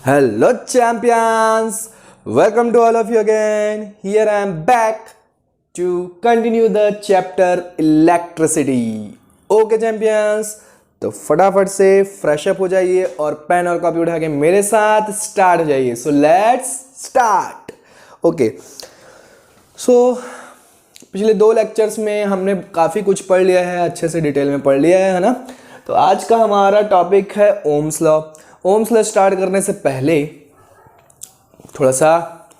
Hello champions, welcome to all of you again. Here I am back to continue the chapter electricity. Okay champions, तो फटाफट से fresh up हो जाइए और pen और copy उठा के मेरे साथ स्टार्ट हो जाइए. So let's start. ओके, सो पिछले 2 लेक्चर्स में हमने काफ़ी कुछ पढ़ लिया है, अच्छे से डिटेल में पढ़ लिया है ना. तो आज का हमारा टॉपिक है Ohm's law. Ohm's law start करने से पहले थोड़ा सा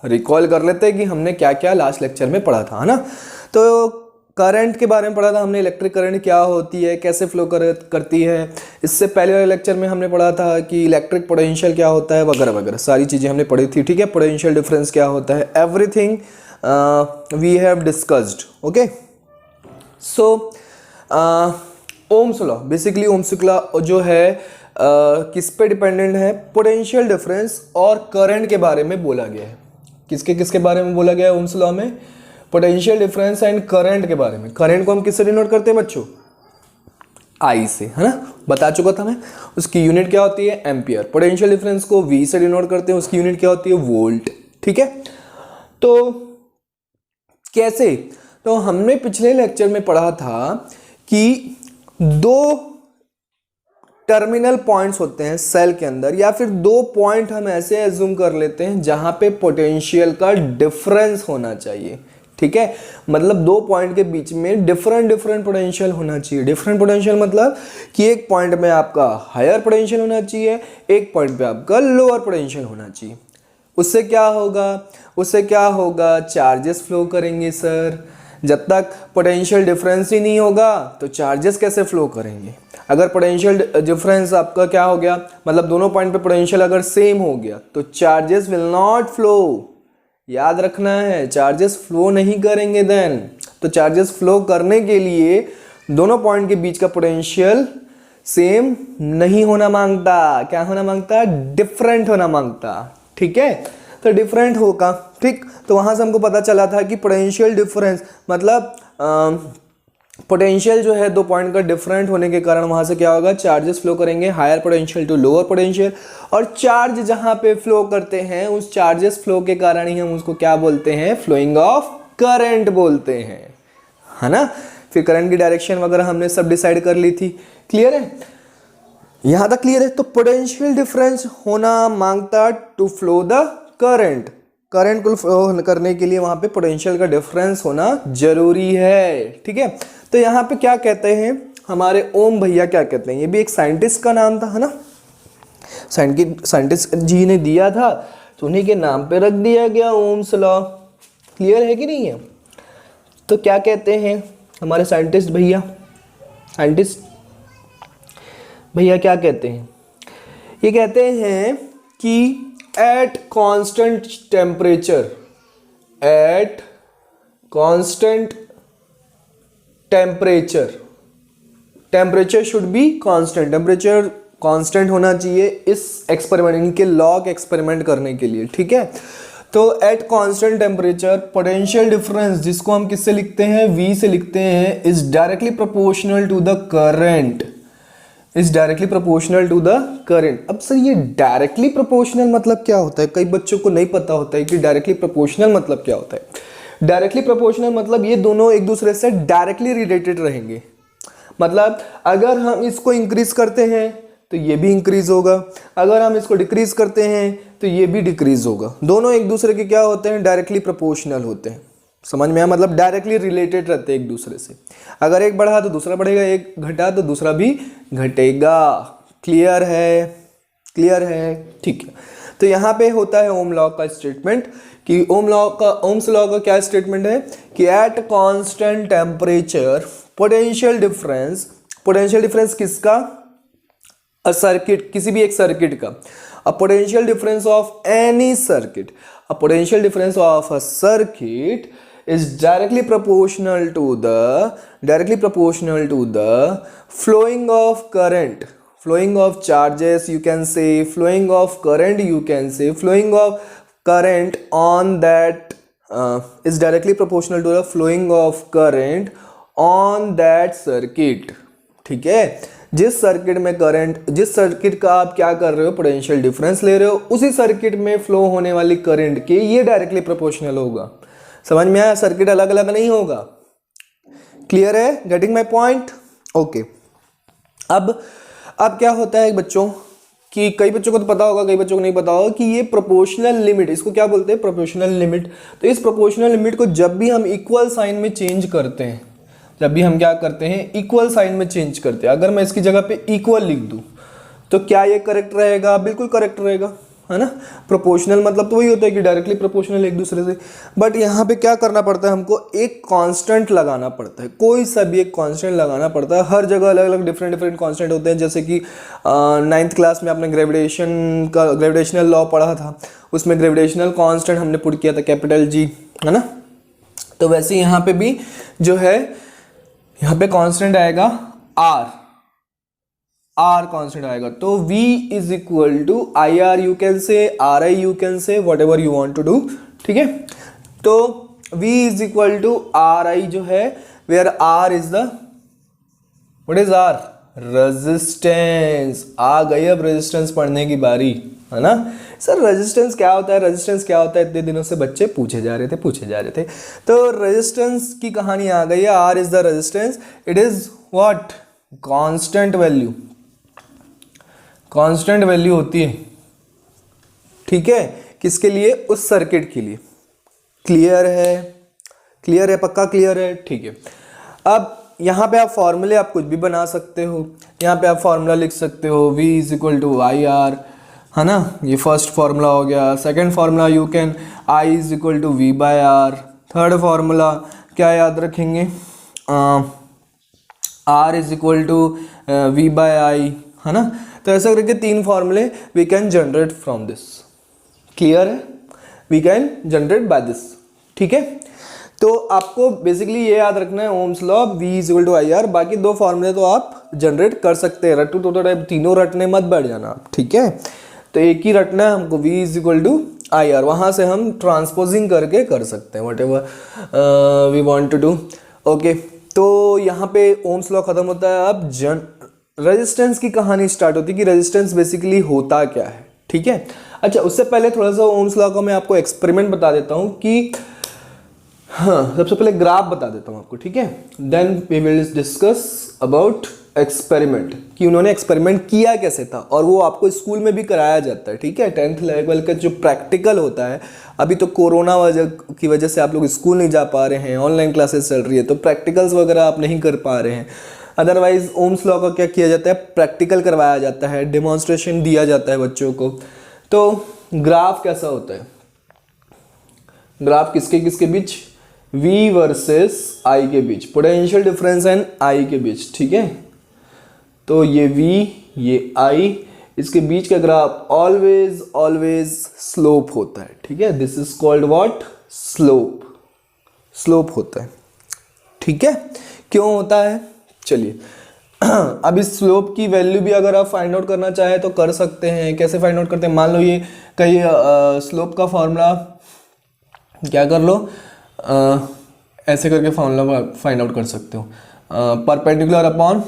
रिकॉल कर लेते हैं कि हमने क्या क्या लास्ट लेक्चर में पढ़ा था, है ना. तो करंट के बारे में पढ़ा था हमने, इलेक्ट्रिक करंट क्या होती है, कैसे फ्लो करती है. इससे पहले वाले लेक्चर में हमने पढ़ा था कि इलेक्ट्रिक पोटेंशियल क्या होता है वगैरह वगैरह सारी चीज़ें हमने पढ़ी थी. ठीक है, पोटेंशियल डिफरेंस क्या होता है, everything we have discussed. Okay, so Ohm's law, basically Ohm's law जो है किस पे डिपेंडेंट है, पोटेंशियल डिफरेंस और करंट के बारे में बोला गया है. किसके किसके बारे में बोला गया है ओम्स लॉ में, पोटेंशियल डिफरेंस एंड करंट के बारे में. करंट को हम किससे डिनोट करते हैं बच्चों, आई से, है ना, बता चुका था मैं. उसकी यूनिट क्या होती है, एम्पियर. पोटेंशियल डिफरेंस को वी से डिनोट करते हैं, उसकी यूनिट क्या होती है, वोल्ट. ठीक है, तो कैसे, तो हमने पिछले लेक्चर में पढ़ा था कि 2 टर्मिनल पॉइंट्स होते हैं सेल के अंदर, या फिर 2 पॉइंट हम ऐसे एज्यूम कर लेते हैं जहां पे पोटेंशियल का डिफरेंस होना चाहिए. ठीक है, मतलब 2 पॉइंट के बीच में डिफरेंट पोटेंशियल होना चाहिए. डिफरेंट पोटेंशियल मतलब कि एक पॉइंट में आपका हायर पोटेंशियल होना चाहिए, एक पॉइंट पे आपका लोअर पोटेंशियल होना चाहिए. उससे क्या होगा, चार्जेस फ्लो करेंगे सर. जब तक पोटेंशियल डिफरेंस ही नहीं होगा तो चार्जेस कैसे फ्लो करेंगे. अगर पोटेंशियल डिफरेंस आपका क्या हो गया, मतलब दोनों पॉइंट पे पोटेंशियल अगर सेम हो गया तो चार्जेस विल नॉट फ्लो. याद रखना है, चार्जेस फ्लो नहीं करेंगे देन. तो चार्जेस फ्लो करने के लिए दोनों पॉइंट के बीच का पोटेंशियल सेम नहीं होना मांगता. क्या होना मांगता, डिफरेंट होना मांगता. ठीक है, तो डिफरेंट होगा. ठीक, तो वहां से हमको पता चला था कि पोटेंशियल डिफरेंस मतलब पोटेंशियल जो है 2 पॉइंट का डिफरेंट होने के कारण वहां से क्या होगा, चार्जेस फ्लो करेंगे higher potential to lower potential. और चार्ज जहां पे फ्लो करते हैं उस चार्जेस फ्लो के कारण ही हम उसको क्या बोलते हैं, फ्लोइंग ऑफ करंट बोलते हैं, है ना. फिर करंट की डायरेक्शन वगैरह हमने सब डिसाइड कर ली थी. क्लियर है, यहां तक क्लियर है. तो पोटेंशियल डिफरेंस होना मांगता to flow the current. Current को फ्लो करने के लिए वहां पे पोटेंशियल का डिफरेंस होना जरूरी है. ठीक है, तो यहाँ पे क्या कहते हैं हमारे ओम भैया, क्या कहते हैं, ये भी एक साइंटिस्ट का नाम था, है ना. साइंटिस्ट जी ने दिया था तो उन्हीं के नाम पे रख दिया गया ओम्स लॉ. क्लियर है कि नहीं है. तो क्या कहते हैं हमारे साइंटिस्ट भैया क्या कहते हैं, ये कहते हैं कि eight constant temperature should be constant. Temperature constant होना चाहिए इस एक्सपेरिमेंट, इनके लॉ के एक्सपेरिमेंट करने के लिए. ठीक है, तो at constant temperature potential difference, जिसको हम किससे लिखते हैं, V से लिखते हैं, is directly proportional to the current. अब सर ये डायरेक्टली प्रोपोर्शनल मतलब क्या होता है, कई बच्चों को नहीं पता होता है कि डायरेक्टली प्रोपोर्शनल मतलब क्या होता है. डायरेक्टली प्रोपोर्शनल मतलब ये दोनों एक दूसरे से डायरेक्टली रिलेटेड रहेंगे. मतलब अगर हम इसको इंक्रीज करते हैं तो ये भी इंक्रीज होगा, अगर हम इसको डिक्रीज करते हैं तो ये भी डिक्रीज होगा. दोनों एक दूसरे के क्या होते हैं, डायरेक्टली प्रोपोर्शनल होते हैं. समझ में आया, मतलब डायरेक्टली रिलेटेड रहते हैं एक दूसरे से. अगर एक बढ़ा तो दूसरा बढ़ेगा, एक घटा तो दूसरा भी घटेगा. क्लियर है. ठीक है, तो यहाँ पे होता है ओम लॉ का स्टेटमेंट कि ओम्स लॉ का क्या स्टेटमेंट है कि eight constant temperature potential difference किसका, सर्किट, किसी भी एक सर्किट का. A potential difference of any circuit, a potential difference of a circuit is directly proportional to the flowing of current, flowing of charges you can say, flowing of current you can say, flowing of current on that is directly proportional to the flowing of current on that circuit. ठीक है, जिस circuit में current, जिस circuit का आप क्या कर रहे हो, पोटेंशियल डिफरेंस ले रहे हो, उसी सर्किट में फ्लो होने वाली करंट के ये डायरेक्टली प्रोपोर्शनल होगा। समझ में आया? सर्किट अलग अलग नहीं होगा। क्लियर है? Getting my point? ओके। अब क्या होता है बच्चों कि कई बच्चों को तो पता होगा, कई बच्चों को नहीं पता होगा कि ये प्रोपोर्शनल लिमिट, इसको क्या बोलते हैं? Proportional limit. तो इस प्रोपोर्शनल लिमिट को जब भी हम इक्वल साइन में चेंज करते हैं, जब भी हम क्या करते हैं, इक्वल साइन में चेंज करते हैं, अगर मैं इसकी जगह पे इक्वल लिख दूं तो क्या ये करेक्ट रहेगा? बिल्कुल करेक्ट रहेगा, है ना। प्रोपोर्शनल मतलब तो वही होता है कि डायरेक्टली प्रोपोर्शनल एक दूसरे से। बट यहाँ पे क्या करना पड़ता है, हमको एक कांस्टेंट लगाना पड़ता है, कोई सा भी एक कांस्टेंट लगाना पड़ता है। हर जगह अलग अलग डिफरेंट कांस्टेंट होते हैं। जैसे कि 9th क्लास में आपने ग्रेविटेशनल लॉ पढ़ा था, उसमें ग्रेविटेशनल कांस्टेंट हमने पुट किया था कैपिटल G, है ना। तो वैसे यहाँ पे भी जो है, यहाँ पे कांस्टेंट आएगा R कांस्टेंट आएगा। तो V is equal to IR, you can say RI, you can say whatever you want to do, ठीक है। तो V is equal to RI जो है, where R is the, what is R? Resistance. आ गई अब resistance पढ़ने की बारी, है ना। सर रेजिस्टेंस क्या होता है, रेजिस्टेंस क्या होता है, इतने दिनों से बच्चे पूछे जा रहे थे। तो रेजिस्टेंस की कहानी आ गई है। R is the resistance, it is what? Constant value, constant value होती है, ठीक है। किसके लिए? उस सर्किट के लिए। क्लियर है? क्लियर है? पक्का क्लियर है? ठीक है। अब यहाँ पे आप फॉर्मूले आप कुछ भी बना सकते हो। यहाँ पे आप फॉर्मूला लिख सकते हो V is equal to IR, है ना। ये फर्स्ट फॉर्मूला हो गया। Second formula you can I is equal to V by R। Third formula क्या याद रखेंगे? R is equal to V by I, है ना। तो ऐसा करके 3 फॉर्मूले we can generate from this. Clear है? We can generate by this, ठीक है। तो आपको बेसिकली ये याद रखना है, Ohm's law, V is equal to IR। बाकी 2 फॉर्मूले तो आप जनरेट कर सकते हैं। रटू तो टाइप तीनों रटने मत बैठ जाना आप, ठीक है। तो एक ही रटना है हमको, V is equal to IR। वहां से हम ट्रांसपोजिंग करके कर सकते हैं whatever we want to do. Okay, तो यहाँ पे ओम्स लॉ खत्म होता है। अब रेजिस्टेंस की कहानी स्टार्ट होती है कि रेजिस्टेंस बेसिकली होता क्या है, ठीक है। अच्छा, उससे पहले थोड़ा सा ओम्स लॉ का मैं आपको एक्सपेरिमेंट बता देता हूँ कि, हाँ, सबसे पहले ग्राफ बता देता हूँ आपको, ठीक है। Then we will discuss about experiment, कि उन्होंने एक्सपेरिमेंट किया कैसे था, और वो आपको स्कूल में भी कराया जाता है, ठीक है। 10th लेवल का जो प्रैक्टिकल होता है, अभी तो कोरोना की वजह से आप लोग स्कूल नहीं जा पा रहे हैं, ऑनलाइन क्लासेस चल रही है, तो प्रैक्टिकल्स वगैरह आप नहीं कर पा रहे हैं। अदरवाइज ओम्स लॉ का क्या किया जाता है, प्रैक्टिकल करवाया जाता है, डेमोन्स्ट्रेशन दिया जाता है बच्चों को। तो ग्राफ कैसा होता है? ग्राफ किसके किसके बीच? V वर्सेस I के बीच, पोटेंशियल डिफरेंस एंड I के बीच, ठीक है। तो ये V, ये I, इसके बीच का ग्राफ ऑलवेज स्लोप होता है, ठीक है। This is called what? Slope होता है, ठीक है। क्यों होता है? चलिए अब इस स्लोप की वैल्यू भी अगर आप फाइंड आउट करना चाहें तो कर सकते हैं। कैसे फाइंड आउट करते हैं? मान लो ये कहीं स्लोप का फॉर्मूला क्या कर लो, ऐसे करके फॉर्मूला फाइंड आउट कर सकते हो। परपेंडिकुलर अपॉन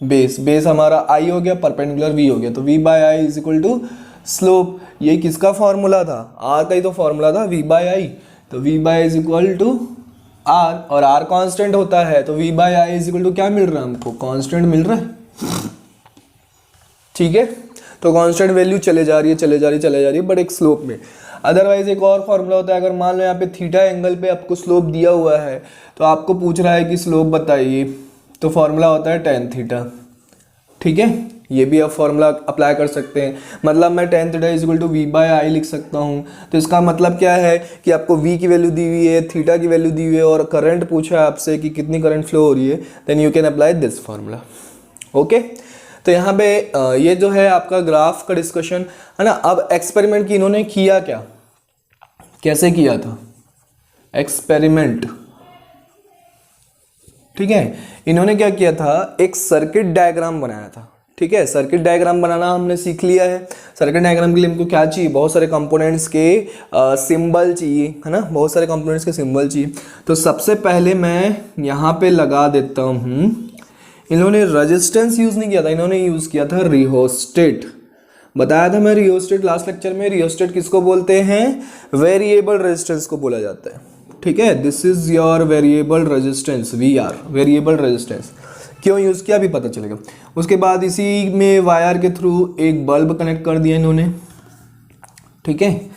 बेस हमारा I हो गया, परपेंडिकुलर V हो गया, तो V by I is equal to slope. ये किसका फॉर्मूला था? R का ही तो फॉर्मूला था, V बाय आई। तो V by is equal to R, और R कांस्टेंट होता है, तो V by I is equal to क्या मिल रहा है हमको? कांस्टेंट मिल रहा है, ठीक है। तो कांस्टेंट वैल्यू चले जा रही है बट एक स्लोप में। अदरवाइज एक और फॉर्मूला होता है, अगर मान लो यहाँ पे थीटा एंगल पे आपको स्लोप दिया हुआ है, तो आपको पूछ रहा है कि स्लोप बताइए, तो फॉर्मूला होता है tan थीटा, ठीक है। ये भी आप फॉर्मूला अप्लाई कर सकते हैं। मतलब मैं tan theta is equal to V by I लिख सकता हूँ। तो इसका मतलब क्या है कि आपको V की वैल्यू दी हुई है, थीटा की वैल्यू दी हुई है, और करंट पूछा है आपसे कि कितनी करंट फ्लो हो रही है, then you can apply this formula, okay. तो यहाँ पे ये जो है आपका ग्राफ का डिस्कशन है ना। अब एक्सपेरिमेंट की इन्होंने किया क्या, कैसे किया था एक्सपेरिमेंट, ठीक है। इन्होंने क्या किया था, एक सर्किट डायग्राम बनाया था, ठीक है। सर्किट डायग्राम बनाना हमने सीख लिया है। सर्किट डायग्राम के लिए हमको क्या चाहिए? बहुत सारे कंपोनेंट्स के सिंबल चाहिए, है ना। बहुत सारे कंपोनेंट्स के सिंबल चाहिए। तो सबसे पहले मैं यहाँ पे लगा देता हूँ इन्होंने रेजिस्टेंस यूज नहीं किया था, इन्होंने यूज किया था रियोस्टेट। बताया था मैं रियोस्टेट लास्ट लेक्चर में। रियोस्टेट किसको बोलते हैं? वेरिएबल रेजिस्टेंस को बोला जाता है, ठीक है। This is your variable resistance, VR, variable resistance. क्यों यूज किया अभी पता चलेगा। उसके बाद इसी में वायर के थ्रू एक बल्ब कनेक्ट कर दिया इन्होंने, ठीक है।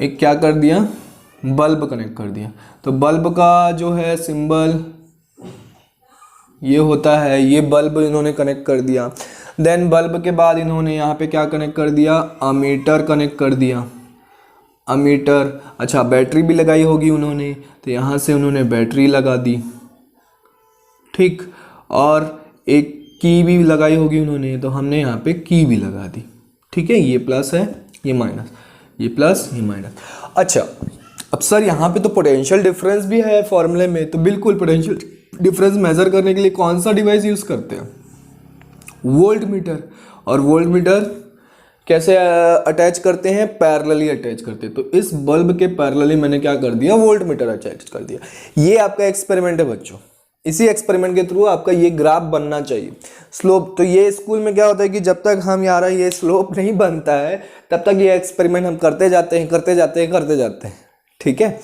एक क्या कर दिया? बल्ब कनेक्ट कर दिया। तो बल्ब का जो है सिंबल ये होता है, ये बल्ब इन्होंने कनेक्ट कर दिया। देन बल्ब के बाद इन्होंने यहाँ पे क्या कनेक्ट कर दिया? अमीटर कनेक्ट कर दिया। अमीटर, अच्छा बैटरी भी लगाई होगी उन्होंने, तो यहाँ से उन्होंने बैटरी लगा दी, ठीक। और एक की भी लगाई होगी उन्होंने, तो हमने यहाँ पे की भी लगा दी, ठीक है। ये प्लस है, ये माइनस, ये प्लस, ये माइनस। अच्छा अब सर यहाँ पे तो पोटेंशियल डिफरेंस भी है फॉर्मूले में, तो बिल्कुल पोटेंशियल डिफरेंस मेजर करने के लिए कौन सा डिवाइस यूज करते हैं? Volt meter. और वोल्ट मीटर कैसे अटैच करते हैं? पैरेलली अटैच करते हैं। तो इस बल्ब के पैरेलली मैंने क्या कर दिया? वोल्ट मीटर अटैच कर दिया। ये आपका एक्सपेरिमेंट है बच्चों। इसी एक्सपेरिमेंट के थ्रू आपका ये ग्राफ बनना चाहिए, स्लोप। तो ये स्कूल में क्या होता है कि जब तक हम यार ये स्लोप नहीं बनता है तब तक ये एक्सपेरिमेंट हम करते जाते हैं, ठीक है।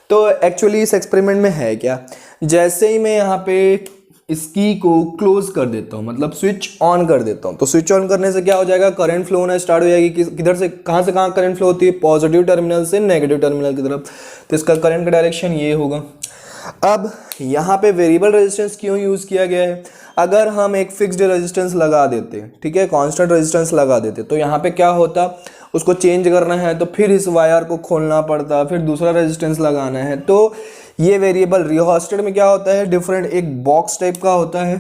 तो एक्चुअली इस एक्सपेरिमेंट में है क्या, जैसे ही मैं यहाँ पे इस की को क्लोज कर देता हूँ, मतलब स्विच ऑन कर देता हूँ, तो स्विच ऑन करने से क्या हो जाएगा? करंट फ्लो होना स्टार्ट हो जाएगी। किधर से कहाँ करंट फ्लो होती है? पॉजिटिव टर्मिनल से नेगेटिव टर्मिनल की तरफ। तो इसका करंट का डायरेक्शन ये होगा। अब यहाँ पे वेरिएबल रेजिस्टेंस क्यों यूज किया गया है? अगर हम एक फिक्स्ड रेजिस्टेंस लगा देते, ठीक है, कांस्टेंट रेजिस्टेंस लगा देते, तो यहाँ पे क्या होता? उसको चेंज करना है तो फिर इस वायर को खोलना पड़ता, फिर दूसरा रेजिस्टेंस लगाना है। तो ये वेरिएबल रियोस्टेट में क्या होता है? डिफरेंट एक बॉक्स टाइप का होता है,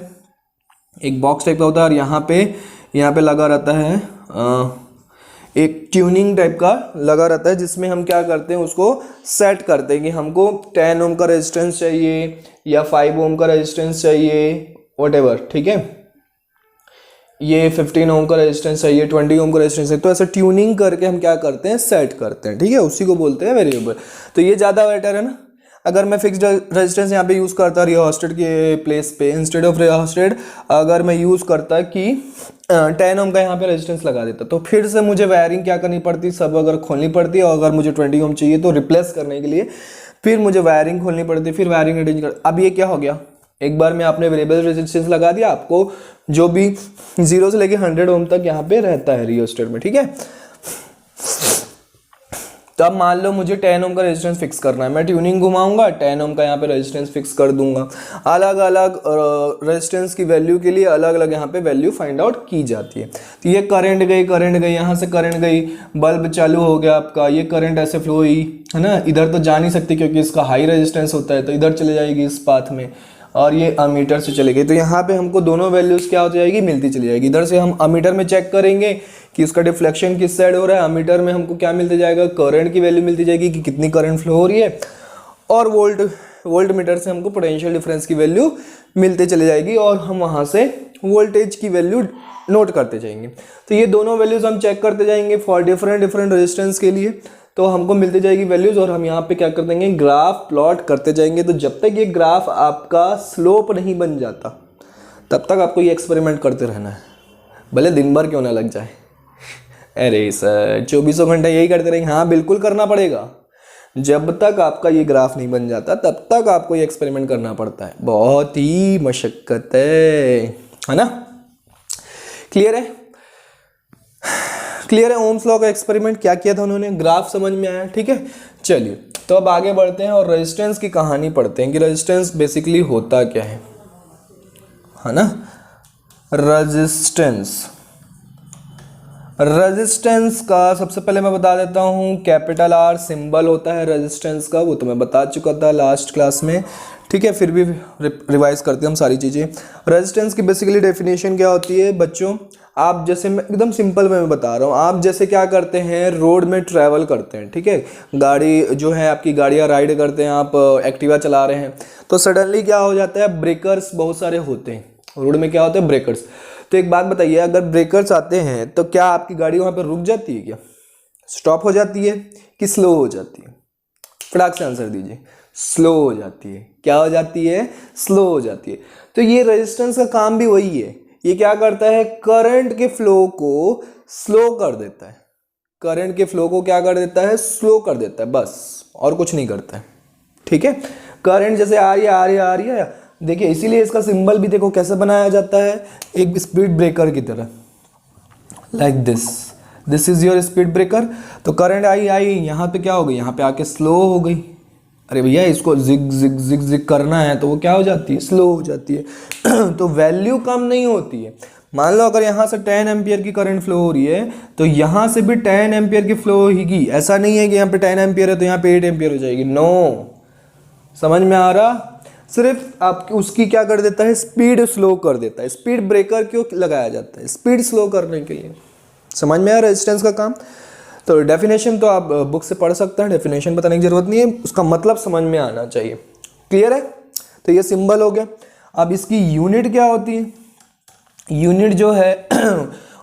एक बॉक्स टाइप का होता है, और यहाँ पे लगा रहता है एक ट्यूनिंग टाइप का लगा रहता है, जिसमें हम क्या करते हैं? उसको सेट करते हैं कि हमको 10 ओम का रेजिस्टेंस चाहिए या 5 ओम का रेजिस्टेंस चाहिए, व्हाटएवर, ठीक है। ये 15 ओम का रेजिस्टेंस चाहिए, 20 ओम का रेजिस्टेंस है। तो ऐसे ट्यूनिंग करके हम क्या करते हैं? सेट करते हैं, ठीक है। उसी को बोलते हैं वेरिएबल। तो ये ज़्यादा बेटर है ना। अगर मैं फिक्स्ड रेजिस्टेंस यहाँ पे यूज़ करता रियोस्टेट के प्लेस पे, इंस्टेड ऑफ रियोस्टेट अगर मैं यूज़ करता कि 10 ओम का यहाँ पे रेजिस्टेंस लगा देता, तो फिर से मुझे वायरिंग क्या करनी पड़ती? सब अगर खोलनी पड़ती, और अगर मुझे 20 ओम चाहिए तो रिप्लेस करने के लिए फिर मुझे वायरिंग खोलनी पड़ती, फिर वायरिंग अरेंज कर। अब ये क्या हो गया? एक बार में आपने वेरिएबल रेजिस्टेंस लगा दिया, आपको जो भी 0 से लेके 100 ओम तक यहाँ पे रहता है रियोस्टेट में, ठीक है। तो अब मान लो मुझे 10 ओम का रेजिस्टेंस फिक्स करना है, मैं ट्यूनिंग घुमाऊंगा, 10 ओम का यहाँ पे रेजिस्टेंस फिक्स कर दूंगा। अलग अलग रेजिस्टेंस की वैल्यू के लिए अलग अलग यहाँ पे वैल्यू फाइंड आउट की जाती है। तो ये करंट गई, यहाँ से करंट गई, बल्ब चालू हो गया आपका, ये करंट ऐसे फ्लो हुई, है ना। इधर तो जा नहीं सकती क्योंकि इसका हाई रेजिस्टेंस होता है, तो इधर चले जाएगी इस पाथ में, और ये अमीटर से चलेगी। तो यहाँ पे हमको दोनों वैल्यूज क्या हो जाएगी? मिलती चली जाएगी। इधर से हम अमीटर में चेक करेंगे कि उसका डिफ्लेक्शन किस साइड हो रहा है, अमीटर में हमको क्या मिलते जाएगा? करंट की वैल्यू मिलती जाएगी कि कितनी करंट फ्लो हो रही है, और वोल्ट मीटर से हमको पोटेंशियल डिफरेंस की वैल्यू मिलते चली जाएगी, और हम वहाँ से वोल्टेज की वैल्यू नोट करते जाएंगे। तो ये दोनों वैल्यूज हम चेक करते जाएंगे फॉर डिफरेंट रेजिस्टेंस के लिए, तो हमको मिलती जाएगी वैल्यूज, और हम यहाँ पे क्या कर देंगे? ग्राफ प्लॉट करते जाएंगे। तो जब तक ये ग्राफ आपका स्लोप नहीं बन जाता तब तक आपको ये एक्सपेरिमेंट करते रहना है, भले दिन भर क्यों ना लग जाए। अरे सर 24 घंटे यही करते रहेंगे? हाँ बिल्कुल करना पड़ेगा। जब तक आपका ये ग्राफ नहीं बन जाता तब तक आपको ये एक्सपेरिमेंट करना पड़ता है, बहुत ही मशक्कत है ना। क्लियर है? क्लियर है? ओम्स लॉ का एक्सपेरिमेंट क्या किया था उन्होंने, ग्राफ समझ में आया, ठीक है। चलिए तो अब आगे बढ़ते हैं और रेजिस्टेंस की कहानी पढ़ते हैं कि रेजिस्टेंस बेसिकली होता क्या है ना। रेजिस्टेंस का सबसे पहले मैं बता देता हूँ, कैपिटल R सिंबल होता है रेजिस्टेंस का, वो तो मैं बता चुका था लास्ट क्लास में, ठीक है। फिर भी रिवाइज करते हैं हम सारी चीज़ें। रेजिस्टेंस की बेसिकली डेफिनेशन क्या होती है बच्चों? आप जैसे, मैं एकदम सिंपल में बता रहा हूँ, आप जैसे क्या करते हैं, रोड में ट्रैवल करते हैं, ठीक है, गाड़ी जो है आपकी गाड़ियाँ राइड करते हैं, आप एक्टिवा चला रहे हैं, तो सडनली क्या हो जाता है? ब्रेकर्स बहुत सारे होते हैं रोड में, क्या होते हैं? ब्रेकर्स। तो एक बात बताइए, अगर ब्रेकर्स आते हैं तो क्या आपकी गाड़ी वहाँ पर रुक जाती है? क्या स्टॉप हो जाती है कि स्लो हो जाती है? फटाक से आंसर दीजिए। स्लो हो जाती है। क्या हो जाती है? स्लो हो जाती है। तो ये रेजिस्टेंस का काम भी वही है, ये क्या करता है? करंट के फ्लो को स्लो कर देता है। करंट के फ्लो को क्या कर देता है? स्लो कर देता है, बस और कुछ नहीं करता है। ठीक है, करंट जैसे आ रही है आ रही है आ रही है, देखिए इसीलिए इसका सिंबल भी देखो कैसे बनाया जाता है, एक स्पीड ब्रेकर की तरह, like this is your speed breaker. तो करंट आई आई यहाँ पे क्या हो गई? यहाँ पे आके स्लो हो गई। अरे भैया इसको जिग जिग जिग जिग करना है तो वो क्या हो जाती है? स्लो हो जाती है। तो वैल्यू कम नहीं होती है। मान लो अगर यहाँ से 10 एम्पियर की करंट फ्लो हो रही है तो यहाँ से भी 10 एम्पियर की फ्लो होगी। ऐसा नहीं है कि यहाँ पे 10 एम्पियर है तो यहाँ पे 8 एम्पियर हो जाएगी, नो। समझ में आ रहा? सिर्फ आप उसकी क्या कर देता है? स्पीड स्लो कर देता है। स्पीड ब्रेकर क्यों लगाया जाता है? स्पीड स्लो करने के लिए। समझ में आया रेजिस्टेंस का काम? तो डेफिनेशन तो आप बुक से पढ़ सकते हैं, डेफिनेशन बताने की जरूरत नहीं है, उसका मतलब समझ में आना चाहिए। क्लियर है? तो ये सिंबल हो गया। अब इसकी यूनिट क्या होती है? यूनिट जो है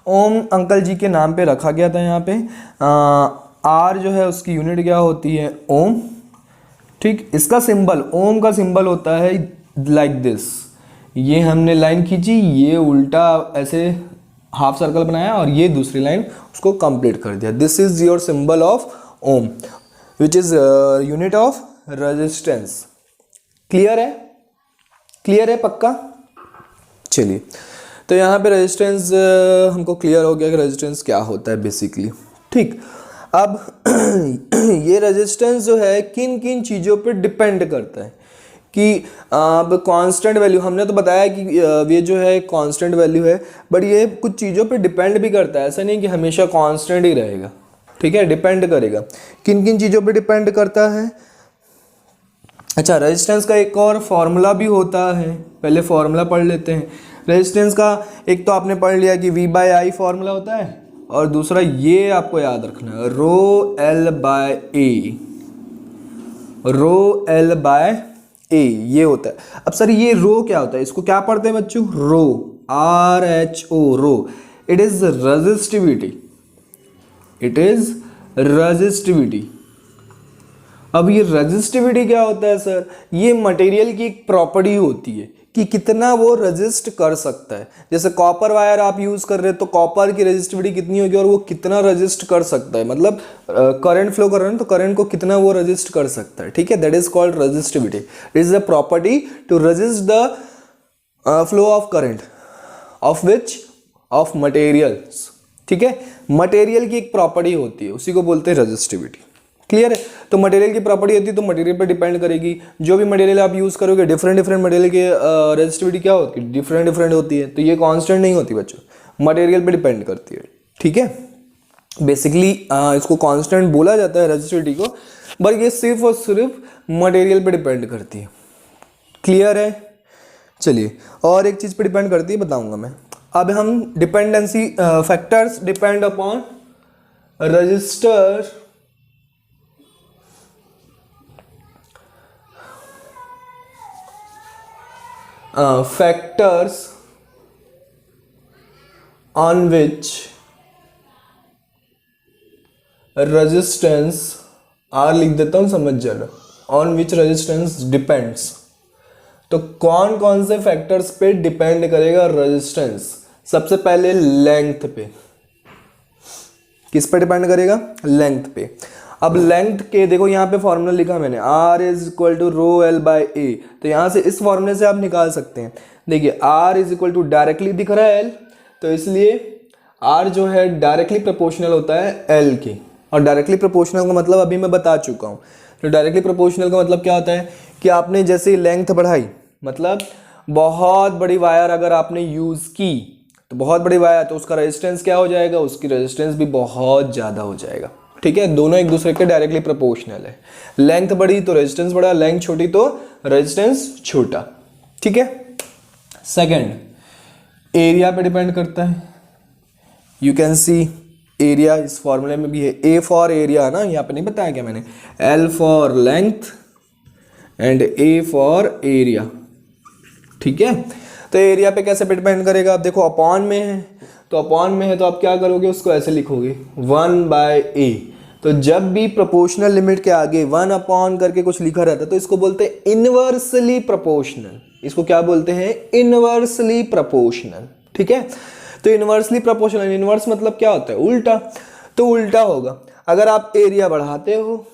ओम अंकल जी के नाम पे रखा गया था। यहाँ पे आर जो है उसकी यूनिट क्या होती है? ओम। ठीक, इसका सिंबल, ओम का सिंबल होता है लाइक दिस। ये हमने लाइन खींची, ये उल्टा ऐसे हाफ सर्कल बनाया और ये दूसरी लाइन उसको कंप्लीट कर दिया। This is your symbol of ohm which is unit of resistance. Clear है? क्लियर है पक्का? चलिए, तो यहाँ पे रेजिस्टेंस हमको क्लियर हो गया कि रेजिस्टेंस क्या होता है बेसिकली। ठीक, अब ये रेजिस्टेंस जो है किन किन चीज़ों पे डिपेंड करता है कि अब कांस्टेंट वैल्यू, हमने तो बताया कि ये जो है कांस्टेंट वैल्यू है, बट ये कुछ चीज़ों पे डिपेंड भी करता है। ऐसा नहीं कि हमेशा कांस्टेंट ही रहेगा। ठीक है, डिपेंड करेगा। किन किन चीज़ों पे डिपेंड करता है? अच्छा, रेजिस्टेंस का एक और फॉर्मूला भी होता है, पहले फॉर्मूला पढ़ लेते हैं। रेजिस्टेंस का एक तो आपने पढ़ लिया कि V/I फॉर्मूला होता है, और दूसरा ये आपको याद रखना है ρL/A। ρL/A ये होता है। अब सर ये रो क्या होता है? इसको क्या पढ़ते हैं बच्चों? Rho, RHO, rho. It is resistivity. It is resistivity. अब ये रेजिस्टिविटी क्या होता है सर? ये मटेरियल की एक प्रॉपर्टी होती है कि कितना वो रेजिस्ट कर सकता है। जैसे कॉपर वायर आप यूज कर रहे हैं तो कॉपर की रेजिस्टिविटी कितनी होगी और वो कितना रेजिस्ट कर सकता है, मतलब करंट फ्लो कर रहे हैं तो करंट को कितना वो रेजिस्ट कर सकता है। ठीक है, that is called resistivity. It is a property to resist the flow of current of which of materials. ठीक है, मटेरियल की एक प्रॉपर्टी होती है, उसी को बोलते हैं रेजिस्टिविटी। क्लियर है? तो मटेरियल की प्रॉपर्टी होती है तो मटेरियल पर डिपेंड करेगी। जो भी मटेरियल आप यूज करोगे, डिफरेंट डिफरेंट मटेरियल के रेजिस्टिविटी क्या होती है? डिफरेंट डिफरेंट होती है। तो ये कांस्टेंट नहीं होती बच्चों, मटेरियल पे डिपेंड करती है। ठीक है, बेसिकली इसको कांस्टेंट बोला जाता है रेजिस्टिविटी को, बट ये सिर्फ और सिर्फ मटेरियल पे डिपेंड करती है। क्लियर है? चलिए, और एक चीज पे डिपेंड करती है, बताऊंगा मैं। अब हम dependency factors depend upon register factors on which resistance R लिख देता हूं, समझ जाना। on which resistance depends, तो कौन कौन से फैक्टर्स पे डिपेंड करेगा रेजिस्टेंस? सबसे पहले लेंथ पे। किस पे डिपेंड करेगा? लेंथ पे। अब लेंथ के देखो यहाँ पे फॉर्मूला लिखा मैंने, R is equal to ρL/A। तो यहाँ से इस फॉर्मूले से आप निकाल सकते हैं। देखिए R is equal to directly दिख रहा है L, तो इसलिए R जो है डायरेक्टली प्रोपोर्शनल होता है L के। और डायरेक्टली प्रोपोर्शनल का मतलब अभी मैं बता चुका हूँ। तो डायरेक्टली प्रोपोर्शनल का मतलब क्या होता है कि आपने जैसे लेंथ बढ़ाई, मतलब बहुत बड़ी वायर अगर आपने यूज़ की, तो बहुत बड़ी वायर, तो उसका रेजिस्टेंस क्या हो जाएगा? उसकी रेजिस्टेंस भी बहुत ज़्यादा हो जाएगा। ठीक है, दोनों एक दूसरे के डायरेक्टली प्रोपोर्शनल है। लेंथ बड़ी तो रेजिस्टेंस बड़ा, लेंथ छोटी तो रेजिस्टेंस छोटा। ठीक है। सेकंड, एरिया पे डिपेंड करता है। यू कैन सी एरिया इस फॉर्मूले में भी है, ए फॉर एरिया ना, यहाँ पे नहीं बताया क्या मैंने, L for length and A for area. ठीक है, तो एरिया पे कैसे डिपेंड करेगा? आप देखो अपॉन में है, तो अपॉन में है तो आप क्या करोगे, उसको ऐसे लिखोगे 1/A। तो जब भी प्रोपोर्शनल लिमिट के आगे 1 अपॉन करके कुछ लिखा रहता है तो इसको बोलते हैं इनवर्सली प्रोपोर्शनल। इसको क्या बोलते हैं? Inversely proportional. ठीक है, तो इनवर्सली प्रोपोर्शनल, इनवर्स मतलब क्या होता है? उल्टा। तो उल्टा होगा, अगर आप एरिया बढ़ाते हो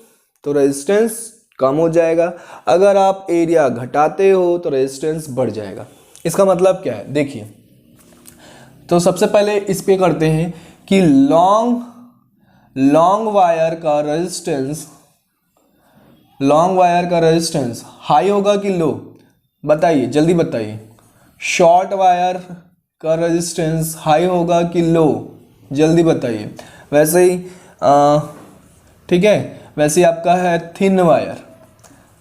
तो रेजिस्टेंस कम हो जाएगा, अगर आप एरिया घटाते हो तो रेजिस्टेंस बढ़ जाएगा। इसका मतलब क्या है? देखिए, तो सबसे पहले इस पे करते हैं कि लॉन्ग वायर का रेजिस्टेंस हाई होगा कि लो? बताइए, जल्दी बताइए। शॉर्ट वायर का रेजिस्टेंस हाई होगा कि लो? जल्दी बताइए। वैसे ही ठीक है, वैसे ही आपका है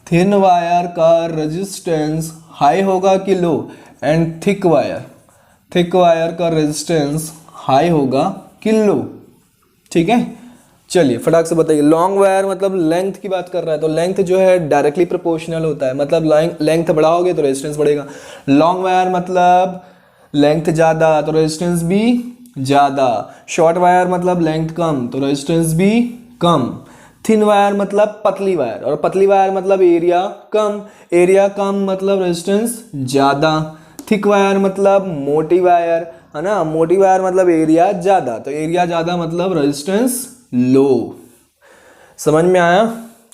थिन वायर का रेजिस्टेंस हाई होगा कि लो? एंड थिक वायर का रेजिस्टेंस हाई होगा कि लो? ठीक है, चलिए फटाक से बताइए। लॉन्ग वायर मतलब लेंथ की बात कर रहा है, तो लेंथ जो है डायरेक्टली प्रोपोर्शनल होता है, मतलब लेंथ बढ़ाओगे तो रेजिस्टेंस बढ़ेगा। लॉन्ग वायर मतलब लेंथ ज़्यादा तो रेजिस्टेंस भी ज़्यादा। शॉर्ट वायर मतलब लेंथ कम तो रेजिस्टेंस भी कम। थिन वायर मतलब पतली वायर, और पतली वायर मतलब एरिया कम मतलब रेजिस्टेंस ज़्यादा। थिक वायर मतलब मोटी वायर, है ना? मोटी वायर मतलब एरिया ज़्यादा, तो एरिया ज़्यादा मतलब रेजिस्टेंस लो। समझ में आया?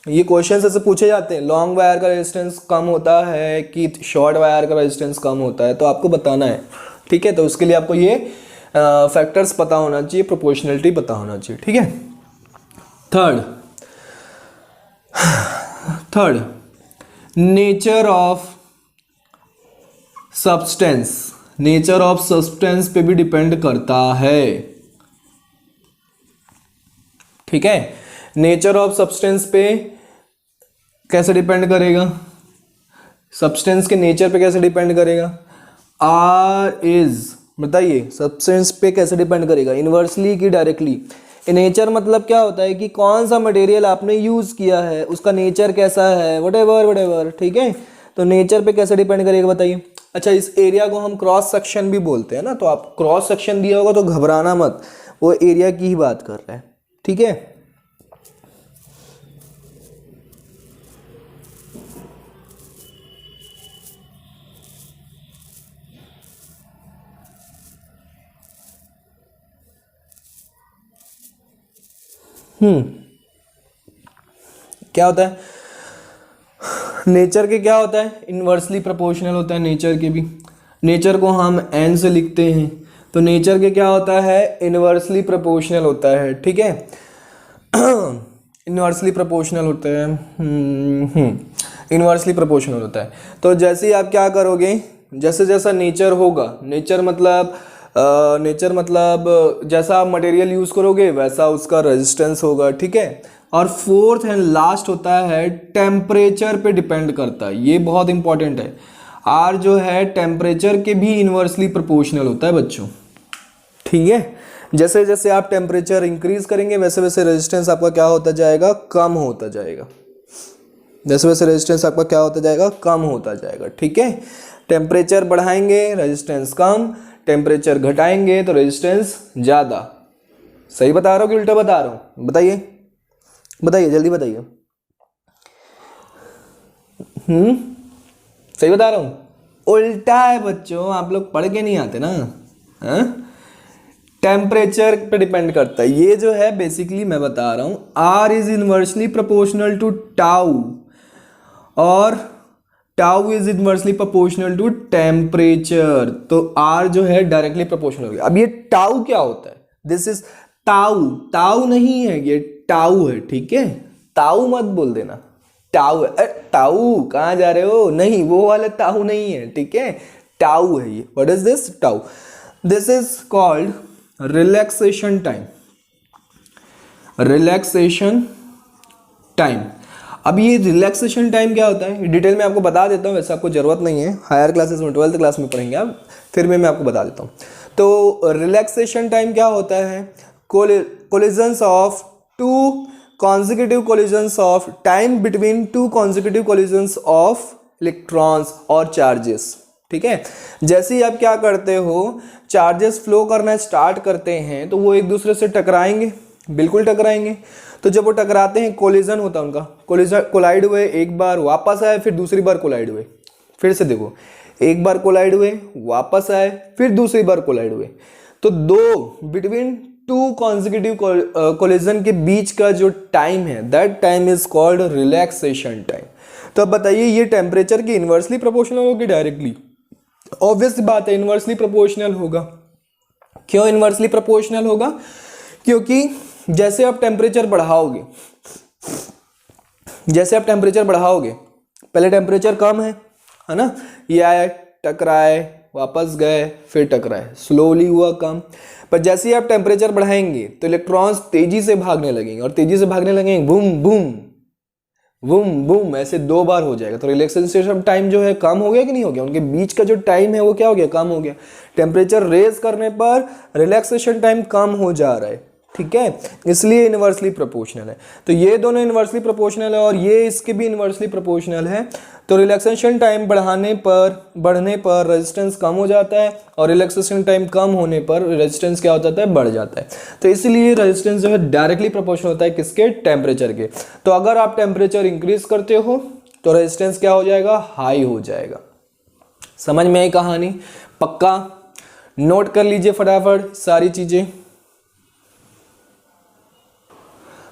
ये क्वेश्चन ऐसे पूछे जाते हैं, लॉन्ग वायर का रेजिस्टेंस कम होता है कि शॉर्ट वायर का रेजिस्टेंस कम होता है, तो आपको बताना है। ठीक है, तो उसके लिए आपको ये फैक्टर्स पता होना चाहिए, प्रोपोर्शनलिटी पता होना चाहिए। ठीक है, थर्ड नेचर ऑफ सब्सटेंस पे भी डिपेंड करता है। ठीक है, नेचर ऑफ सब्सटेंस पे कैसे डिपेंड करेगा? सब्सटेंस के नेचर पे कैसे डिपेंड करेगा? बताइए, सब्सटेंस पे कैसे डिपेंड करेगा? इनवर्सली कि डायरेक्टली? नेचर मतलब क्या होता है कि कौन सा मटेरियल आपने यूज किया है, उसका नेचर कैसा है, वटेवर। ठीक है, तो नेचर पे कैसे डिपेंड करेगा बताइए। अच्छा, इस एरिया को हम क्रॉस सेक्शन भी बोलते हैं ना, तो आप क्रॉस सेक्शन दिया होगा तो घबराना मत, वो एरिया की ही बात कर रहा है। ठीक है, क्या होता है नेचर के? क्या होता है? इनवर्सली प्रोपोर्शनल होता है नेचर के भी। नेचर को हम एन से लिखते हैं, तो नेचर के क्या होता है? इनवर्सली प्रोपोर्शनल होता है। ठीक है, इनवर्सली प्रोपोर्शनल होता है। इनवर्सली प्रोपोर्शनल होता है। तो जैसे ही आप क्या करोगे, जैसे जैसा नेचर होगा, नेचर मतलब जैसा आप मटेरियल यूज़ करोगे वैसा उसका रेजिस्टेंस होगा। ठीक है, और फोर्थ एंड लास्ट होता है टेम्परेचर पे डिपेंड करता है। ये बहुत इंपॉर्टेंट है। आर जो है टेम्परेचर के भी इनवर्सली प्रोपोर्शनल होता है बच्चों। ठीक है, जैसे जैसे आप टेम्परेचर इंक्रीज करेंगे वैसे वैसे रेजिस्टेंस आपका क्या होता जाएगा? कम होता जाएगा। जैसे वैसे रेजिस्टेंस आपका क्या होता जाएगा? कम होता जाएगा। ठीक है, टेम्परेचर बढ़ाएंगे रेजिस्टेंस कम, टेम्परेचर घटाएंगे तो रेजिस्टेंस ज़्यादा। सही बता रहा हूँ कि उल्टा बता रहा हूँ? बताइए जल्दी बताइए। सही बता रहा हूँ? उल्टा है बच्चों, आप लोग पढ़ के नहीं आते ना। टेम्परेचर पे डिपेंड करता है। ये जो है बेसिकली मैं बता रहा हूँ, R is inversely proportional to tau और tau is inversely proportional to temperature. तो आर जो है डायरेक्टली प्रोपोर्शनल हो गया। अब ये टाउ क्या होता है? दिस इज टाउ नहीं है, ये टाउ है। ठीक है, ताऊ मत बोल देना, टाउ है। टाउ कहाँ जा रहे हो? नहीं, वो वाला टाउ नहीं है। ठीक है, टाउ है ये। What is this? Tau. This is called relaxation time. अब ये रिलैक्सेशन टाइम क्या होता है डिटेल में आपको बता देता हूँ, वैसे आपको जरूरत नहीं है, हायर क्लासेस में 12th क्लास में पढ़ेंगे आप, फिर मैं आपको बता देता हूँ। तो रिलैक्सेशन टाइम क्या होता है? Collisions of two consecutive collisions of time between two consecutive collisions of electrons और charges। ठीक है, जैसे ही आप क्या करते हो, चार्जेस फ्लो करना स्टार्ट करते हैं तो वो एक दूसरे से टकराएंगे, बिल्कुल टकराएंगे। तो जब वो टकराते हैं कोलिजन होता है उनका, कोलाइड हुए, एक बार वापस आए, फिर दूसरी बार कोलाइड हुए। फिर से देखो, एक बार कोलाइड हुए, वापस आए, फिर दूसरी बार कोलाइड हुए। तो दो बिटवीन टू कॉन्जिक्यूटिव कोलिजन के बीच का जो टाइम है, that time is called relaxation time. तो अब बताइए ये टेम्परेचर की इनवर्सली प्रोपोर्शनल होगी डायरेक्टली? ऑब्वियस बात है इनवर्सली प्रोपोर्शनल होगा। क्यों इनवर्सली प्रोपोर्शनल होगा? क्योंकि जैसे आप टेम्परेचर बढ़ाओगे, पहले टेम्परेचर कम है ना, ये आए, टकराए, वापस गए, फिर टकराए, स्लोली हुआ कम। पर जैसे ही आप टेम्परेचर बढ़ाएंगे तो इलेक्ट्रॉन्स तेजी से भागने लगेंगे, और तेजी से भागने लगेंगे, बूम बूम बूम बूम, ऐसे 2 बार हो जाएगा। तो रिलैक्सेशन टाइम जो है कम हो गया कि नहीं हो गया? उनके बीच का जो टाइम है वो क्या हो गया? कम हो गया। टेम्परेचर रेज करने पर रिलैक्सेशन टाइम कम हो जा रहा है, ठीक है, इसलिए इनवर्सली प्रोपोर्शनल है। तो ये दोनों इनवर्सली प्रोपोर्शनल है और ये इसके भी इनवर्सली प्रोपोर्शनल है। तो रिलैक्सेशन टाइम बढ़ने पर रेजिस्टेंस कम हो जाता है, और रिलैक्सेशन टाइम कम होने पर रेजिस्टेंस क्या हो जाता है? बढ़ जाता है। तो इसलिए रेजिस्टेंस जो है डायरेक्टली प्रोपोर्शनल होता है किसके? टेम्परेचर के। तो अगर आप टेम्परेचर इंक्रीज करते हो तो रेजिस्टेंस क्या हो जाएगा? हाई हो जाएगा। समझ में आई कहानी? पक्का नोट कर लीजिए फटाफट सारी चीजें।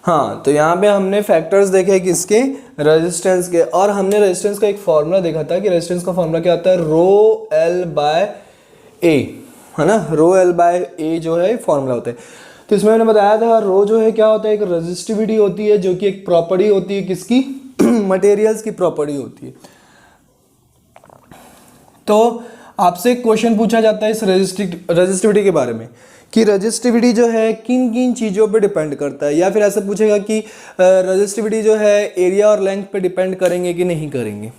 हाँ, तो यहाँ पे हमने फैक्टर्स देखे किसके? रेजिस्टेंस के। और हमने रेजिस्टेंस का एक फॉर्मूला देखा था कि रेजिस्टेंस का फॉर्मूला क्या आता है? रो एल बाय ए, है ना, रो एल बाय ए जो है फॉर्मूला होता है। तो इसमें मैंने बताया था रो जो है क्या होता है? एक रेजिस्टिविटी होती है, जो कि एक प्रॉपर्टी होती है किसकी? मटेरियल्स की प्रॉपर्टी होती है। तो आपसे क्वेश्चन पूछा जाता है इस रेजिस्टिविटी के बारे में कि रेजिस्टिविटी जो है किन किन चीज़ों पे डिपेंड करता है, या फिर ऐसा पूछेगा कि रेजिस्टिविटी जो है एरिया और लेंथ पे डिपेंड करेंगे कि नहीं करेंगे।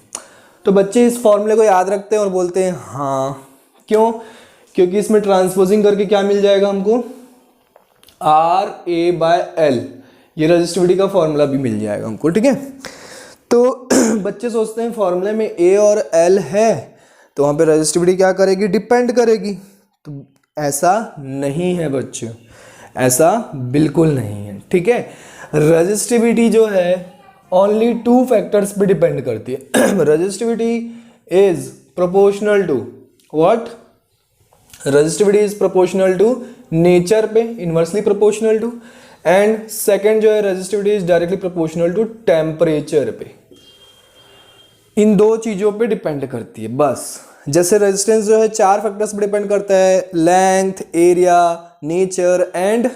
तो बच्चे इस फॉर्मूले को याद रखते हैं और बोलते हैं हाँ। क्यों? क्योंकि इसमें ट्रांसपोजिंग करके क्या मिल जाएगा हमको? आर ए बाय एल, ये रेजिस्टिविटी का फॉर्मूला भी मिल जाएगा हमको, ठीक है। तो बच्चे सोचते हैं फॉर्मूले में ए और एल है तो वहाँ पे रेजिस्टिविटी क्या करेगी? डिपेंड करेगी। तो ऐसा नहीं है बच्चों, ऐसा बिल्कुल नहीं है, ठीक है। रेजिस्टिविटी जो है ओनली 2 फैक्टर्स पे डिपेंड करती है। Resistivity is proportional to what? Resistivity is proportional to nature पे, inversely proportional to, and second जो है resistivity is directly proportional to temperature पे। इन 2 चीजों पे डिपेंड करती है बस। जैसे रेजिस्टेंस जो है 4 फैक्टर्स पे डिपेंड करता है, length, area, nature and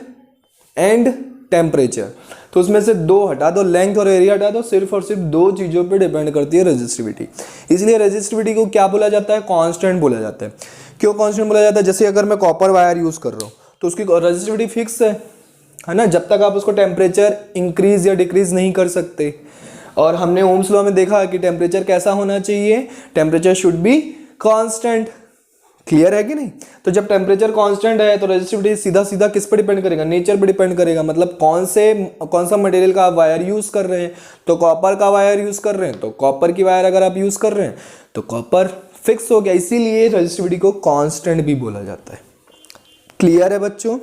temperature. तो उसमें से 2 हटा दो, लेंथ और एरिया हटा दो, सिर्फ और सिर्फ 2 चीजों पे डिपेंड करती है रेजिस्टिविटी। इसलिए रेजिस्टिविटी को क्या बोला जाता है? कांस्टेंट बोला जाता है। क्यों कांस्टेंट बोला जाता है? जैसे अगर मैं कॉपर वायर यूज कर रहा हूँ तो उसकी रेजिस्टिविटी फिक्स है ना, जब तक आप उसको टेम्परेचर इंक्रीज या डिक्रीज नहीं कर सकते। और हमने ओम्स लॉ में देखा कि टेम्परेचर कैसा होना चाहिए? Temperature should be constant. Clear है कि नहीं? तो जब टेम्परेचर कांस्टेंट है तो रेजिस्टिविटी सीधा सीधा किस पर डिपेंड करेगा? नेचर पर डिपेंड करेगा। मतलब कौन सा मटेरियल का आप वायर यूज कर रहे हैं, तो कॉपर का वायर यूज कर रहे हैं तो कॉपर की वायर अगर आप यूज कर रहे हैं तो कॉपर फिक्स हो गया। इसीलिए रेजिस्टिविटी को कांस्टेंट भी बोला जाता है। क्लियर है बच्चों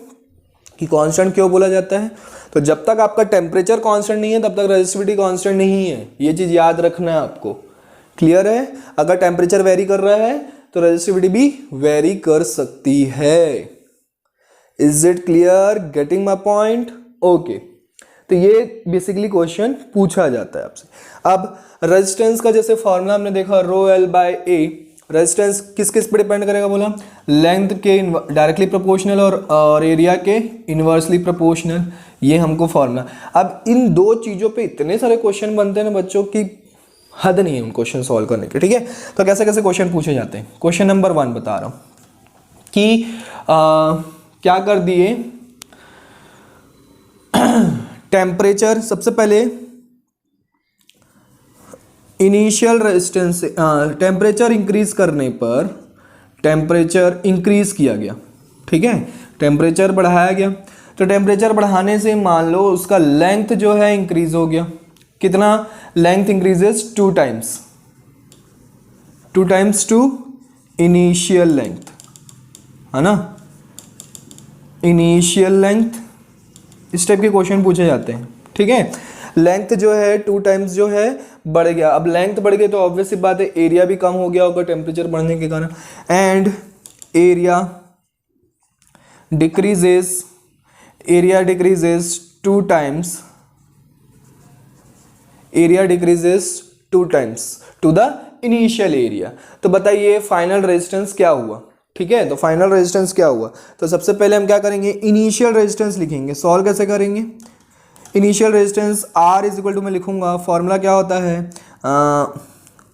कि कांस्टेंट क्यों बोला जाता है? तो जब तक आपका टेम्परेचर कांस्टेंट नहीं है तब तक रेजिस्टिविटी कांस्टेंट नहीं है, ये चीज याद रखना है आपको। क्लियर है? अगर टेम्परेचर वेरी कर रहा है तो रेजिस्टिविटी भी वेरी कर सकती है। Is it clear? Getting my point? Okay. तो ये बेसिकली क्वेश्चन पूछा जाता है आपसे। अब रेजिस्टेंस का जैसे फॉर्मूला हमने देखा रो एल बाय ए, रेजिस्टेंस किस किस पे डिपेंड करेगा बोला? लेंथ के डायरेक्टली प्रोपोर्शनल और एरिया के इनवर्सली प्रोपोर्शनल, ये हमको फॉर्मूला। अब इन 2 चीजों पे इतने सारे क्वेश्चन बनते हैं ना बच्चों की हद नहीं है उन क्वेश्चन सॉल्व करने की, ठीक है। तो कैसे कैसे क्वेश्चन पूछे जाते हैं? क्वेश्चन नंबर 1 बता रहा हूं कि क्या कर दिए, टेम्परेचर सबसे पहले इनिशियल रेजिस्टेंस, टेम्परेचर इंक्रीज करने पर टेम्परेचर इंक्रीज किया गया, ठीक है, टेम्परेचर बढ़ाया गया। तो टेम्परेचर बढ़ाने से मान लो उसका लेंथ जो है इंक्रीज हो गया। कितना? Length increases 2 times, 2 times to initial length, है ना, इनिशियल लेंथ इस टाइप के क्वेश्चन पूछे जाते हैं, ठीक है। लेंथ जो है 2 टाइम्स जो है बढ़ गया, अब लेंथ बढ़ गई तो ऑब्वियस सी बात है एरिया भी कम हो गया होगा टेम्परेचर बढ़ने के कारण, and area decreases 2 times, area decreases 2 times to the initial area. तो बताइए फाइनल रेजिस्टेंस क्या हुआ, ठीक है। तो फाइनल रेजिस्टेंस क्या हुआ, तो सबसे पहले हम क्या करेंगे, इनिशियल रेजिस्टेंस लिखेंगे। सॉल्व कैसे करेंगे, initial resistance R is equal to, मैं लिखूंगा फॉर्मूला क्या होता है,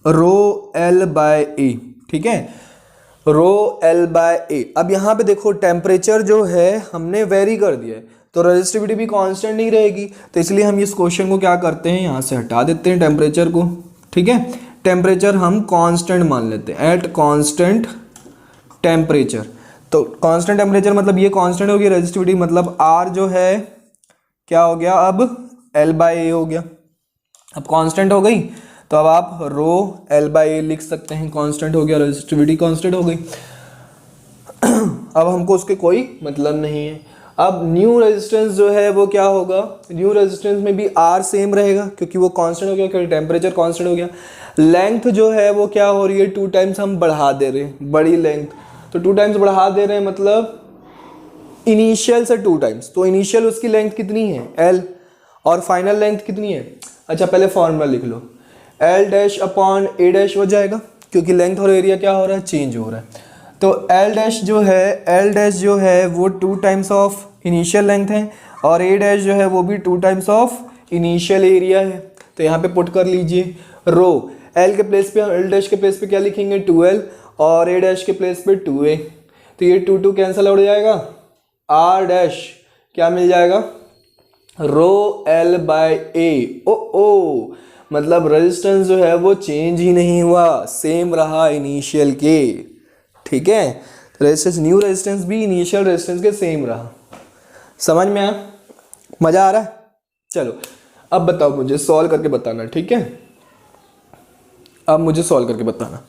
रो एल बाय ए, ठीक है, रो एल बाय ए। अब यहाँ पे देखो टेम्परेचर जो है हमने वेरी कर दिया है, तो रेजिस्टिविटी भी कांस्टेंट नहीं रहेगी, तो इसलिए हम इस क्वेश्चन को क्या करते हैं, यहाँ से हटा देते हैं टेम्परेचर को, ठीक है। टेम्परेचर हम कांस्टेंट मान लेते हैं, एट कांस्टेंट टेम्परेचर। तो कांस्टेंट टेम्परेचर मतलब ये कांस्टेंट हो गया, रेजिस्टिविटी मतलब R जो है क्या हो गया, अब L बाय ए हो गया। अब कांस्टेंट हो गई तो अब आप रो L बाय ए लिख सकते हैं, कांस्टेंट हो गया, रेजिस्टिविटी कांस्टेंट हो गई। अब हमको उसके कोई मतलब नहीं है। अब न्यू रेजिस्टेंस जो है वो क्या होगा, न्यू रेजिस्टेंस में भी R सेम रहेगा क्योंकि वो कांस्टेंट हो गया, क्योंकि टेम्परेचर कांस्टेंट हो गया। लेंथ जो है वो क्या हो रही है, 2 टाइम्स हम बढ़ा दे रहे हैं, बड़ी लेंथ, तो 2 टाइम्स बढ़ा दे रहे हैं मतलब इनिशियल से 2 टाइम्स, तो इनिशियल उसकी लेंथ कितनी है L, और फाइनल लेंथ कितनी है, अच्छा पहले फॉर्मूला लिख लो, L dash upon A dash हो जाएगा, क्योंकि लेंथ और एरिया क्या हो रहा है, चेंज हो रहा है। तो L डैश जो है वो 2 टाइम्स ऑफ इनिशियल लेंथ है, और A डैश जो है वो भी 2 टाइम्स ऑफ इनिशियल एरिया है। तो यहाँ पे पुट कर लीजिए, रो L के प्लेस पे, L डैश के प्लेस पे क्या लिखेंगे 2L, और A डैश के प्लेस पे 2A, तो ये 2 कैंसिल हो जाएगा, R डैश क्या मिल जाएगा, रो L बाय ए। ओ मतलब रेजिस्टेंस जो है वो चेंज ही नहीं हुआ, सेम रहा इनिशियल के, ठीक है। रेजिस्टेंस, न्यू रेजिस्टेंस भी इनिशियल रेजिस्टेंस के सेम रहा। समझ में आया, मजा आ रहा है। चलो अब बताओ, मुझे सॉल्व करके बताना, ठीक है। अब मुझे सॉल्व करके बताना,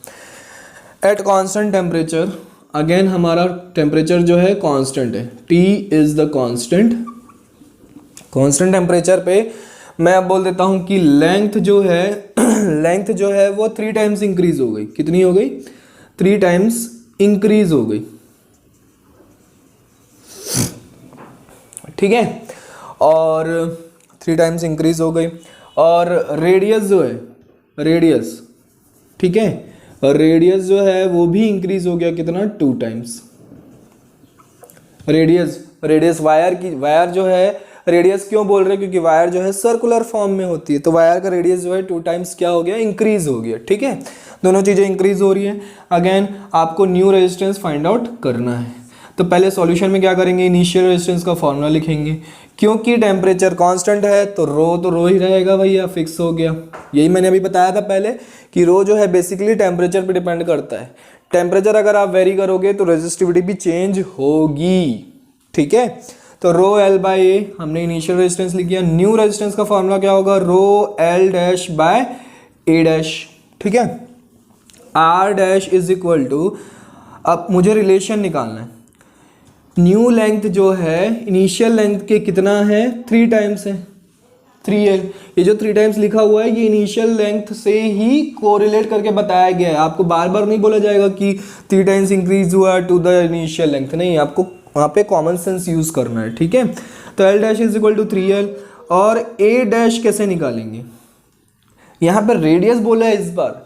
एट कांस्टेंट टेम्परेचर, अगेन हमारा टेम्परेचर जो है कांस्टेंट है, T is the constant. Constant temperature पे मैं अब बोल देता हूं कि लेंथ जो है लेंथ जो है वो 3 टाइम्स इंक्रीज हो गई। कितनी हो गई, 3 टाइम्स इंक्रीज हो गई, ठीक है, और 3 टाइम्स इंक्रीज हो गई। और रेडियस जो है, रेडियस, ठीक है, रेडियस जो है वो भी इंक्रीज हो गया, कितना, 2 टाइम्स। रेडियस वायर की, वायर जो है रेडियस क्यों बोल रहे हैं, क्योंकि वायर जो है सर्कुलर फॉर्म में होती है, तो वायर का रेडियस जो है 2 टाइम्स क्या हो गया, इंक्रीज हो गया, ठीक है। दोनों चीजें इंक्रीज हो रही है। अगेन आपको न्यू रेजिस्टेंस फाइंड आउट करना है, तो पहले सॉल्यूशन में क्या करेंगे, इनिशियल रेजिस्टेंस का फॉर्मूला लिखेंगे। क्योंकि टेम्परेचर कांस्टेंट है तो रो ही रहेगा भैया, फिक्स हो गया। यही मैंने अभी बताया था पहले कि रो जो है बेसिकली टेम्परेचर पे डिपेंड करता है। टेम्परेचर अगर आप वेरी करोगे तो रेजिस्टिविटी भी चेंज होगी, ठीक है। तो रो L बाय ए हमने इनिशियल रेजिस्टेंस लिख दिया। न्यू रेजिस्टेंस का फॉर्मूला क्या होगा, rho L dash by A dash, ठीक है। R dash is equal to, अब मुझे रिलेशन निकालना है, न्यू लेंथ जो है इनिशियल लेंथ के कितना है, 3 टाइम्स है, 3L। ये जो 3 टाइम्स लिखा हुआ है ये इनिशियल लेंथ से ही कोरिलेट करके बताया गया है। आपको बार बार नहीं बोला जाएगा कि 3 टाइम्स इंक्रीज हुआ टू द इनिशियल लेंथ, नहीं, आपको वहाँ पे कॉमन सेंस यूज करना है, ठीक है। तो L dash is equal to 3L, और A डैश कैसे निकालेंगे, यहाँ पर रेडियस बोला है,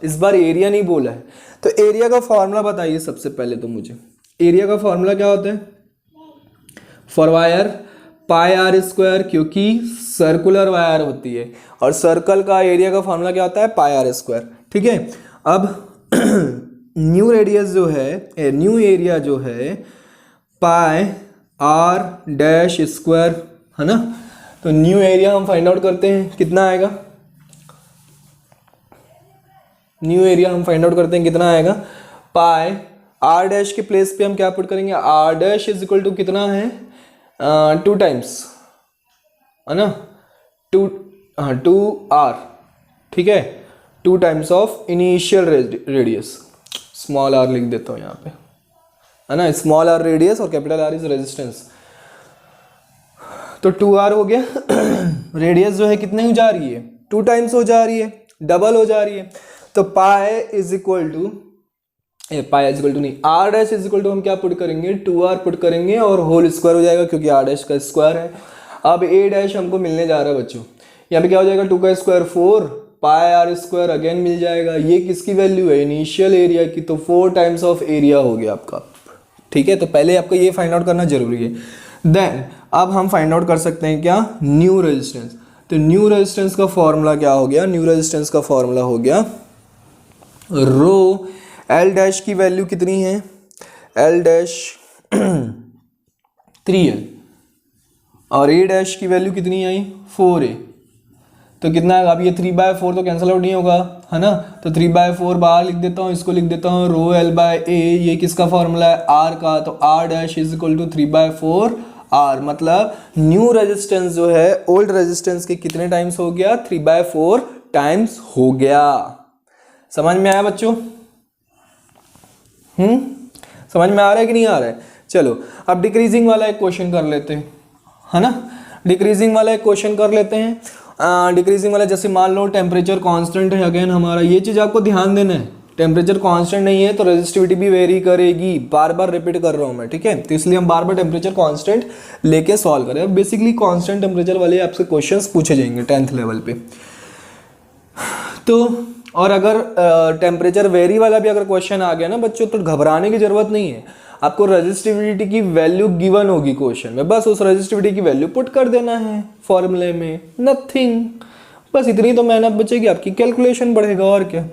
इस बार एरिया नहीं बोला है। तो एरिया का फॉर्मूला बताइए सबसे पहले, तो मुझे एरिया का फॉर्मूला क्या होता है for wire, pi R square, क्योंकि सर्कुलर वायर होती है, और सर्कल का एरिया का फॉर्मूला क्या होता है, पाई आर स्क्वायर, ठीक है। अब न्यू रेडियस जो है, न्यू एरिया जो है पाई आर डैश स्क्वायर, है ना। तो न्यू एरिया हम फाइंड आउट करते हैं, कितना आएगा, न्यू एरिया हम फाइंड आउट करते हैं कितना आएगा, पाई आर डैश के प्लेस पे हम क्या पुट करेंगे, R dash is equal to कितना है, 2 टाइम्स, है ना, 2R, ठीक है, 2 times of initial radius, small r लिख देता हूँ यहाँ पे, है ना, स्मॉल r रेडियस और कैपिटल R इज रेजिस्टेंस। तो 2r हो गया। रेडियस जो है कितने हो जा रही है, 2 टाइम्स हो जा रही है, डबल हो जा रही है। तो पाई इज इक्वल टू नहीं, r dash is equal to हम क्या पुट करेंगे, 2r पुट करेंगे और होल स्क्वायर हो जाएगा क्योंकि r डैश का स्क्वायर है। अब a डैश हमको मिलने जा रहा है बच्चों, यहाँ पे क्या हो जाएगा, 2 का square 4, pi R square again मिल जाएगा। ये किसकी वैल्यू है, इनिशियल एरिया की, तो 4 टाइम्स ऑफ एरिया हो गया आपका। ठीक है, तो पहले आपको ये फाइंड आउट करना जरूरी है। देन अब हम फाइंड आउट कर सकते हैं क्या, न्यू रेजिस्टेंस। तो न्यू रेजिस्टेंस का फॉर्मूला क्या हो गया, न्यू रेजिस्टेंस का फॉर्मूला हो गया रो एल डैश की वैल्यू कितनी है, एल डैश 3l और ए डैश की वैल्यू कितनी आई 4a। तो कितना है, अब ये 3/4 तो कैंसिल आउट नहीं होगा, है ना। तो 3/4 बाहर लिख देता हूँ, इसको लिख देता हूँ रो एल बाय ए। ये किसका फॉर्मूला है, आर का, तो R dash is equal to 3/4 R. मतलब न्यू रेजिस्टेंस जो है ओल्ड रेजिस्टेंस के कितने टाइम्स हो गया, 3/4 टाइम्स हो गया। समझ में आया बच्चों, समझ में आ रहा है कि नहीं आ रहा है। चलो अब डिक्रीजिंग वाला एक क्वेश्चन कर लेते हैं, है ना। डिक्रीजिंग वाला एक क्वेश्चन कर लेते हैं। डिक्रीजिंग वाला जैसे मान लो टेम्परेचर कांस्टेंट है, अगेन हमारा ये चीज़ आपको ध्यान देना है, टेम्परेचर कांस्टेंट नहीं है तो रेजिस्टिविटी भी वेरी करेगी। बार बार रिपीट कर रहा हूँ मैं, ठीक है, तो इसलिए हम बार बार टेम्परेचर कांस्टेंट लेके सॉल्व करें। बेसिकली कांस्टेंट टेम्परेचर वाले आपसे क्वेश्चंस पूछे जाएंगे 10th लेवल पे। तो और अगर टेम्परेचर वेरी वाला भी अगर क्वेश्चन आ गया ना बच्चों, तो घबराने की जरूरत नहीं है। आपको रेजिस्टिविटी की वैल्यू गिवन होगी क्वेश्चन में, बस उस रेजिस्टिविटी की वैल्यू पुट कर देना है फॉर्मूले में, नथिंग। बस इतनी तो मेहनत बचेगी आपकी, कैलकुलेशन बढ़ेगा और क्या।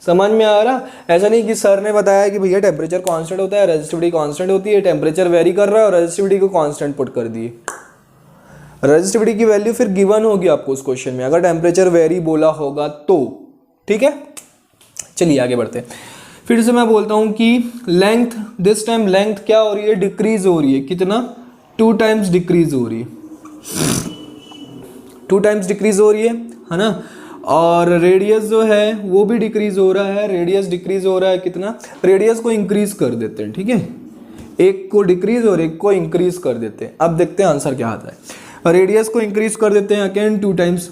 समझ में आ रहा। ऐसा नहीं कि सर ने बताया कि भैया टेम्परेचर कांस्टेंट होता है, रेजिस्टिविटी कांस्टेंट होती है, टेम्परेचर वेरी कर रहा है और रेजिस्टिविटी को कांस्टेंट पुट कर दिए। रेजिस्टिविटी की वैल्यू फिर गिवन होगी आपको उस क्वेश्चन में, अगर टेम्परेचर वेरी बोला होगा तो। ठीक है, चलिए आगे बढ़ते हैं। फिर से मैं बोलता हूं कि लेंथ, दिस टाइम लेंथ क्या हो रही है, डिक्रीज हो रही है। कितना, 2 टाइम्स डिक्रीज हो रही है, 2 टाइम्स डिक्रीज हो रही है ना। और रेडियस जो है वो भी डिक्रीज हो रहा है, रेडियस डिक्रीज हो रहा है। कितना, रेडियस को इंक्रीज कर देते हैं, ठीक है, एक को डिक्रीज और एक को इंक्रीज कर देते हैं। अब देखते हैं आंसर क्या आता है। रेडियस को इंक्रीज कर देते हैं अगेन 2 टाइम्स,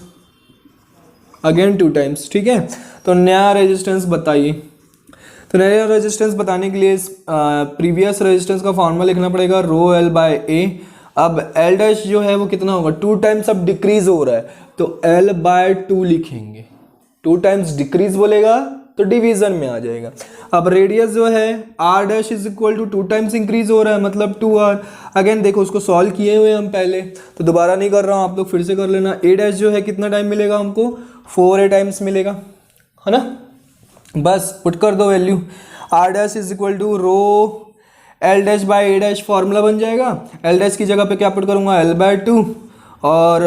अगेन 2 टाइम्स, ठीक है। तो नया रेजिस्टेंस बताइए। तो नया रेजिस्टेंस बताने के लिए प्रीवियस रेजिस्टेंस का फॉर्मूला लिखना पड़ेगा रो एल बाय ए। अब एल डैश जो है वो कितना होगा, 2 टाइम्स अब डिक्रीज हो रहा है तो एल बाय 2 लिखेंगे। 2 टाइम्स डिक्रीज बोलेगा तो डिवीजन में आ जाएगा। अब रेडियस जो है R dash is equal to 2 times increase हो रहा है मतलब 2r। अगेन देखो उसको सॉल्व किए हुए हम पहले, तो दोबारा नहीं कर रहा हूँ, आप लोग फिर से कर लेना। ए डैश जो है कितना टाइम मिलेगा हमको, 4a टाइम्स मिलेगा, है ना। बस पुट कर दो value, R dash is equal to rho L dash by A dash, formula बन जाएगा। एल डैश की जगह पे क्या पुट करूँगा, एल बाय 2, और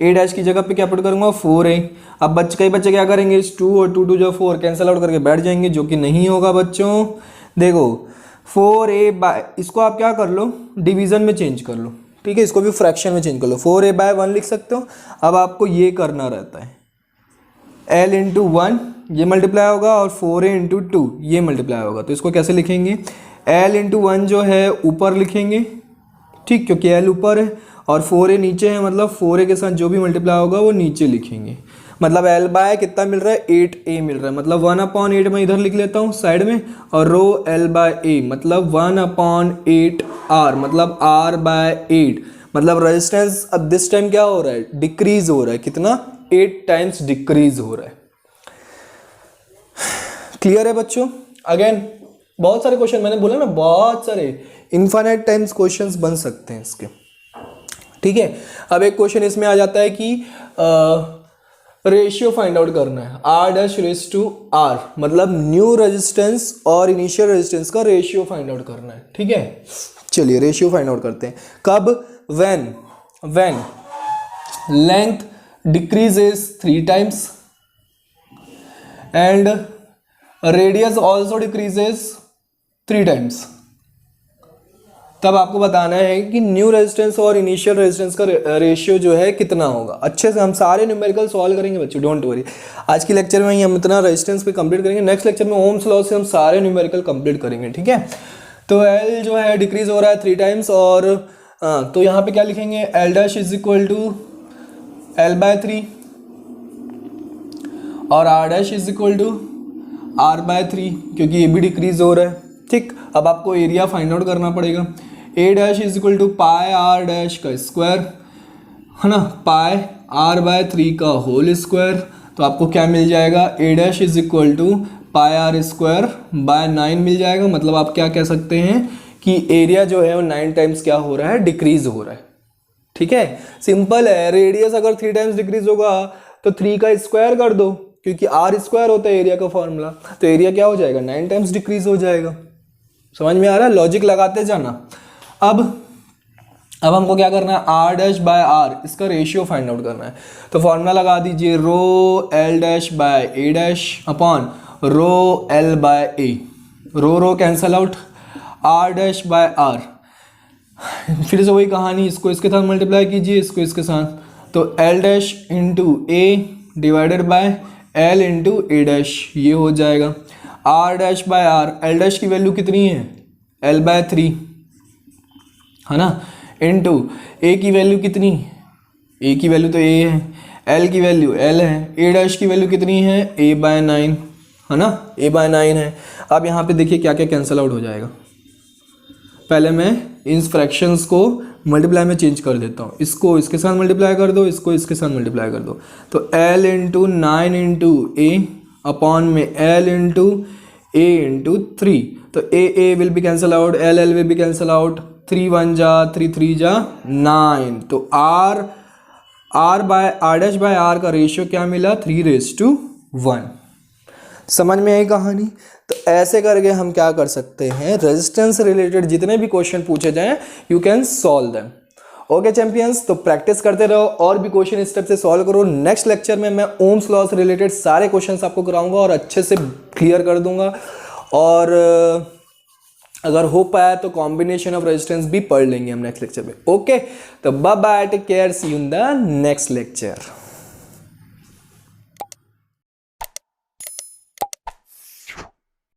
ए डैश की जगह पे क्या पुट करूँगा 4a। अब कई बच्चे क्या करेंगे, इस 2 और 2 जो 4 कैंसिल आउट करके बैठ जाएंगे, जो कि नहीं होगा बच्चों। देखो 4a बाय, इसको आप क्या कर लो, डिवीजन में चेंज कर लो, ठीक है, इसको भी फ्रैक्शन में चेंज कर लो, 4a बाय 1 लिख सकते हो। अब आपको ये करना रहता है, l इंटू 1 ये मल्टीप्लाई होगा और 4a इंटू 2 ये मल्टीप्लाई होगा। तो इसको कैसे लिखेंगे, l इंटू 1 जो है ऊपर लिखेंगे, ठीक, क्योंकि l ऊपर है और 4a नीचे है, मतलब 4a के साथ जो भी मल्टीप्लाई होगा वो नीचे लिखेंगे। मतलब l बाय कितना मिल रहा है, 8a मिल रहा है, मतलब 1/8 मैं इधर लिख लेता हूँ साइड में, और रो l बाय a मतलब 1/8r, मतलब r बाय 8। मतलब रेजिस्टेंस अब दिस टाइम क्या हो रहा है, डिक्रीज हो रहा है। कितना, 8 टाइम्स डिक्रीज हो रहा है। क्लियर है बच्चों। अगेन बहुत सारे क्वेश्चन, मैंने बोला ना बहुत सारे इनफाइनाइट टाइम्स क्वेश्चंस बन सकते हैं इसके, ठीक है। अब एक क्वेश्चन इसमें आ जाता है कि रेशियो फाइंड आउट करना है, R dash raise to R, मतलब न्यू रेजिस्टेंस और इनिशियल रेजिस्टेंस का रेशियो फाइंड आउट करना है, ठीक है। चलिए रेशियो फाइंड आउट करते हैं। कब, when length decreases 3 times and radius also decreases 3 times, तब आपको बताना है कि न्यू रेजिस्टेंस और इनिशियल रेजिस्टेंस का रेशियो जो है कितना होगा। अच्छे से हम सारे न्यूमेरिकल सॉल्व करेंगे बच्चों, डोंट वरी। आज की लेक्चर में ही हम इतना रेजिस्टेंस पे कंप्लीट करेंगे, नेक्स्ट लेक्चर में ओम्स लॉ से हम सारे न्यूमेरिकल कंप्लीट करेंगे, ठीक है। तो एल जो है डिक्रीज हो रहा है 3 टाइम्स और हाँ, तो यहाँ पे क्या लिखेंगे, L dash is equal to L/3 और R dash is equal to R/3, क्योंकि ये भी डिक्रीज हो रहा है। ठीक, अब आपको एरिया फाइंड आउट करना पड़ेगा। A dash is equal to pi R dash का स्क्वायर, है ना, पाई R/3 का होल स्क्वायर। तो आपको क्या मिल जाएगा, A dash is equal to pi R square by 9 मिल जाएगा। मतलब आप क्या कह सकते हैं कि एरिया जो है वो 9 टाइम्स क्या हो रहा है, डिक्रीज हो रहा है। ठीक है, सिंपल है। रेडियस अगर 3 टाइम्स डिक्रीज होगा तो 3 का स्क्वायर कर दो, क्योंकि आर स्क्वायर होता है एरिया का फॉर्मूला। तो एरिया क्या हो जाएगा, 9 टाइम्स डिक्रीज हो जाएगा। समझ में आ रहा है, लॉजिक लगाते जाना। अब हमको क्या करना है, आर डैश बाय आर, इसका रेशियो फाइंड आउट करना है। तो फॉर्मूला लगा दीजिए, rho L dash by A dash upon rho L by A. Rho cancel out, R dash by R, फिर से वही कहानी, इसको इसके साथ मल्टीप्लाई कीजिए, इसको इसके साथ। तो L dash into A divided by L into A dash, ये हो जाएगा। R dash by R, L dash की वैल्यू कितनी है, L/3, है ना, इंटू ए की वैल्यू कितनी, ए की वैल्यू तो ए है, एल की वैल्यू एल है, ए डैश की वैल्यू कितनी है, A/9, है ना, A/9 है। अब यहाँ पे देखिए क्या क्या कैंसिल आउट हो जाएगा। पहले मैं इन फ्रैक्शंस को मल्टीप्लाई में चेंज कर देता हूँ, इसको इसके साथ मल्टीप्लाई कर दो, इसको इसके साथ मल्टीप्लाई कर दो। तो L into 9 into A upon में L इंटू ए इंटू 3। तो A will be cancel out, L will be cancel out, 3 1 जा 3 3 जा 9। तो आर डैश बाय आर का रेशियो क्या मिला, 3:1। समझ में आई कहानी। तो ऐसे करके हम क्या कर सकते हैं, रेजिस्टेंस से रिलेटेड जितने भी क्वेश्चन पूछे जाएं you can solve them. Okay champions, तो प्रैक्टिस करते रहो और भी क्वेश्चन इस स्टेप से सॉल्व करो। नेक्स्ट लेक्चर में मैं ओम्स लॉ से रिलेटेड सारे क्वेश्चंस आपको कराऊंगा और अच्छे से क्लियर कर दूंगा। और अगर हो पाया तो कॉम्बिनेशन ऑफ रेजिस्टेंस भी पढ़ लेंगे हम नेक्स्ट लेक्चर में। ओके, तो bye bye, take care, see you in the next lecture.